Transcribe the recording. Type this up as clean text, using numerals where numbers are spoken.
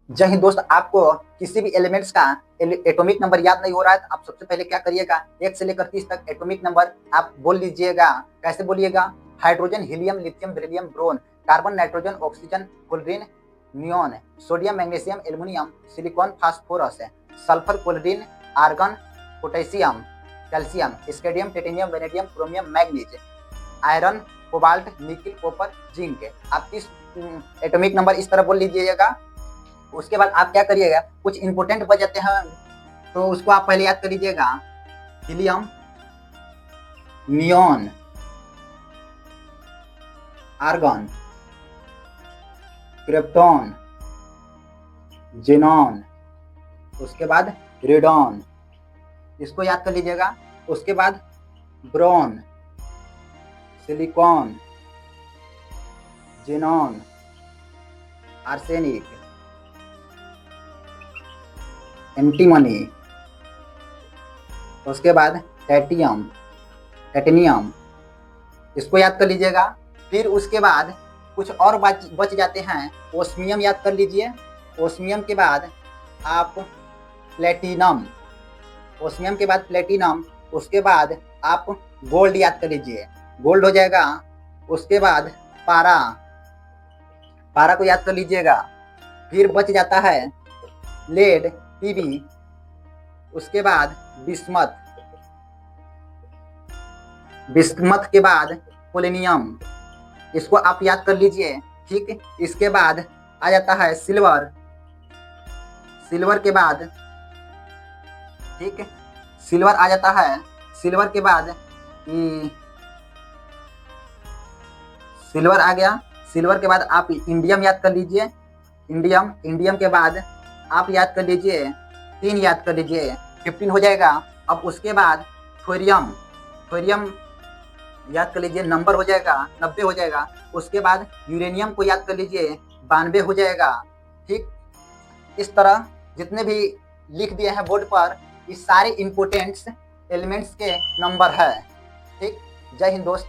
जय हिंद दोस्त। आपको किसी भी एलिमेंट्स का एटॉमिक नंबर याद नहीं हो रहा है तो आप सबसे पहले क्या करिएगा, 1 से लेकर 30 तक एटॉमिक नंबर आप बोल लीजिएगा। कैसे बोलिएगा? Hydrogen, helium, lithium, beryllium, boron, carbon, nitrogen, oxygen, chlorine, neon, sodium, magnesium, aluminium, silicon, phosphorus, sulphur, chlorine, argon, potassium, calcium, scandium, titanium, vanadium, chromium, manganese, iron, cobalt, nickel, copper, zinc. आप 30 atomic number इस तरह बोल लीजिएगा। उसके बाद आप क्या करिएगा, कुछ इंपोर्टेंट बच जाते हैं तो उसको आप पहले याद कर लीजिएगा। Helium, neon, argon, krypton, xenon, उसके बाद रेडॉन, इसको याद कर लीजिएगा। उसके बाद boron, silicon, xenon, arsenic, antimony, उसके बाद टाइटेनियम, इसको याद कर लीजिएगा। फिर उसके बाद कुछ और बच जाते हैं। ओस्मियम याद कर लीजिए। ओस्मियम के बाद आप प्लेटिनम, ओस्मियम के बाद प्लेटिनम, उसके बाद आप गोल्ड याद कर लीजिए, गोल्ड हो जाएगा। उसके बाद पारा, पारा को याद कर लीजिएगा। फिर बच जाता है लेड, पीबी, उसके बाद बिस्मथ, बिस्मथ के बाद पोलेनियम, इसको आप याद कर लीजिए। ठीक, इसके बाद आ जाता है सिल्वर, सिल्वर के बाद, ठीक, सिल्वर आ जाता है। सिल्वर के बाद सिल्वर आ गया। सिल्वर के बाद आप इंडियम याद कर लीजिए। इंडियम, इंडियम के बाद आप याद कर लीजिए 3 याद कर लीजिए, 15 हो जाएगा। अब उसके बाद थोरियम, थोरियम याद कर लीजिए, नंबर हो जाएगा 90 हो जाएगा। उसके बाद यूरेनियम को याद कर लीजिए, 92 हो जाएगा। ठीक, इस तरह जितने भी लिख दिए हैं बोर्ड पर, ये सारे इंपोर्टेंट्स एलिमेंट्स के नंबर है। ठीक, जय हिंद दोस्त।